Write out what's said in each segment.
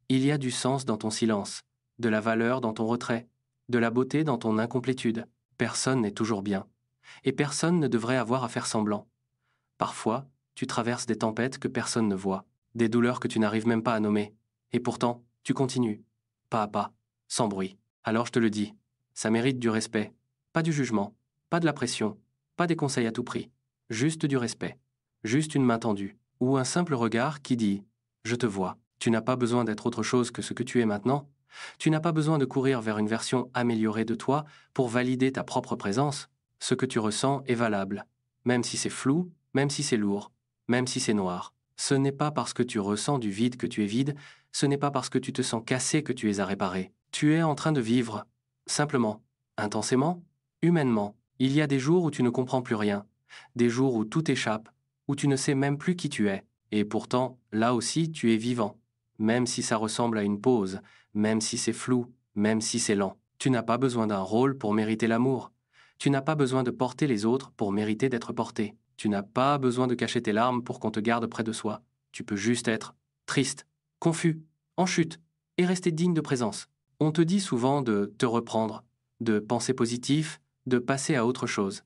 Il y a du sens dans ton silence, de la valeur dans ton retrait, de la beauté dans ton incomplétude. Personne n'est toujours bien. Et personne ne devrait avoir à faire semblant. Parfois, tu traverses des tempêtes que personne ne voit, des douleurs que tu n'arrives même pas à nommer. Et pourtant, tu continues, pas à pas, sans bruit. Alors je te le dis, ça mérite du respect, pas du jugement, pas de la pression, pas des conseils à tout prix, juste du respect, juste une main tendue, ou un simple regard qui dit ⁇ Je te vois ⁇ Tu n'as pas besoin d'être autre chose que ce que tu es maintenant. Tu n'as pas besoin de courir vers une version améliorée de toi pour valider ta propre présence. Ce que tu ressens est valable, même si c'est flou, même si c'est lourd, même si c'est noir. Ce n'est pas parce que tu ressens du vide que tu es vide, ce n'est pas parce que tu te sens cassé que tu es à réparer. Tu es en train de vivre, simplement, intensément, humainement. Il y a des jours où tu ne comprends plus rien, des jours où tout échappe, où tu ne sais même plus qui tu es. Et pourtant, là aussi, tu es vivant, même si ça ressemble à une pause, même si c'est flou, même si c'est lent. Tu n'as pas besoin d'un rôle pour mériter l'amour. Tu n'as pas besoin de porter les autres pour mériter d'être porté. Tu n'as pas besoin de cacher tes larmes pour qu'on te garde près de soi. Tu peux juste être triste, confus, en chute, et rester digne de présence. On te dit souvent de te reprendre, de penser positif, de passer à autre chose.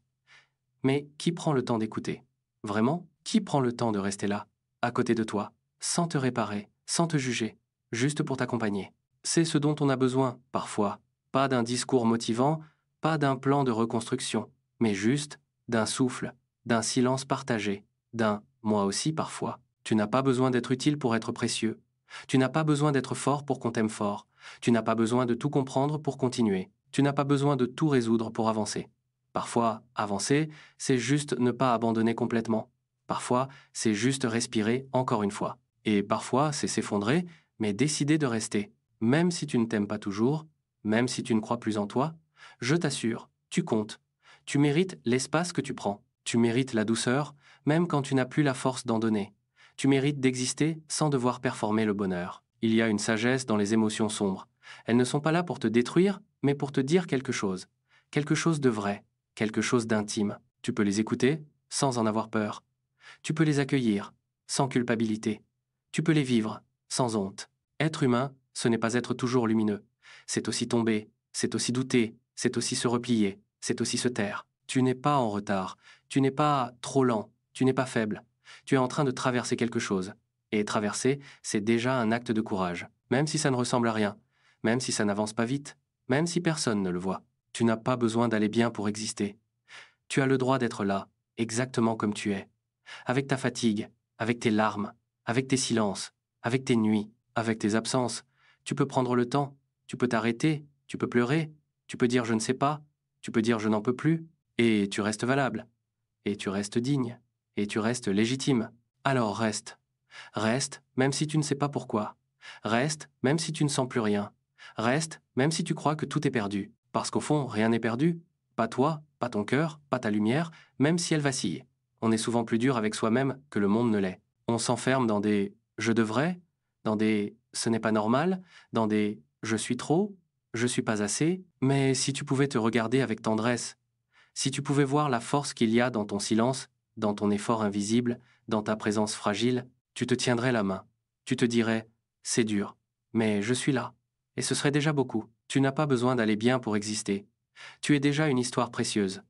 Mais qui prend le temps d'écouter? Vraiment? Qui prend le temps de rester là, à côté de toi, sans te réparer, sans te juger, juste pour t'accompagner? C'est ce dont on a besoin, parfois. Pas d'un discours motivant, pas d'un plan de reconstruction, mais juste d'un souffle, d'un silence partagé, d'un moi aussi parfois. Tu n'as pas besoin d'être utile pour être précieux. Tu n'as pas besoin d'être fort pour qu'on t'aime fort. Tu n'as pas besoin de tout comprendre pour continuer. Tu n'as pas besoin de tout résoudre pour avancer. Parfois, avancer, c'est juste ne pas abandonner complètement. Parfois, c'est juste respirer encore une fois. Et parfois, c'est s'effondrer, mais décider de rester. Même si tu ne t'aimes pas toujours, même si tu ne crois plus en toi, je t'assure, tu comptes. Tu mérites l'espace que tu prends. Tu mérites la douceur, même quand tu n'as plus la force d'en donner. Tu mérites d'exister sans devoir performer le bonheur. Il y a une sagesse dans les émotions sombres. Elles ne sont pas là pour te détruire, mais pour te dire quelque chose. Quelque chose de vrai, quelque chose d'intime. Tu peux les écouter sans en avoir peur. Tu peux les accueillir sans culpabilité. Tu peux les vivre sans honte. Être humain, ce n'est pas être toujours lumineux. C'est aussi tomber, c'est aussi douter, c'est aussi se replier, c'est aussi se taire. Tu n'es pas en retard, tu n'es pas trop lent, tu n'es pas faible. Tu es en train de traverser quelque chose. Et traverser, c'est déjà un acte de courage, même si ça ne ressemble à rien, même si ça n'avance pas vite, même si personne ne le voit. Tu n'as pas besoin d'aller bien pour exister. Tu as le droit d'être là, exactement comme tu es. Avec ta fatigue, avec tes larmes, avec tes silences, avec tes nuits, avec tes absences. Tu peux prendre le temps, tu peux t'arrêter, tu peux pleurer, tu peux dire je ne sais pas, tu peux dire je n'en peux plus, et tu restes valable, et tu restes digne, et tu restes légitime. Alors reste. Reste, même si tu ne sais pas pourquoi. Reste, même si tu ne sens plus rien. Reste, même si tu crois que tout est perdu. Parce qu'au fond, rien n'est perdu. Pas toi, pas ton cœur, pas ta lumière, même si elle vacille. On est souvent plus dur avec soi-même que le monde ne l'est. On s'enferme dans des je devrais, dans des ce n'est pas normal, dans des je suis trop, je suis pas assez. Mais si tu pouvais te regarder avec tendresse, si tu pouvais voir la force qu'il y a dans ton silence, dans ton effort invisible, dans ta présence fragile, tu te tiendrais la main. Tu te dirais, c'est dur, mais je suis là. Et ce serait déjà beaucoup. Tu n'as pas besoin d'aller bien pour exister. Tu es déjà une histoire précieuse,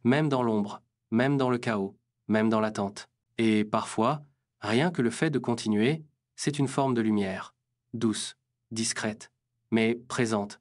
même dans l'ombre, même dans le chaos, même dans l'attente. Et parfois, rien que le fait de continuer, c'est une forme de lumière, douce, discrète, mais présente,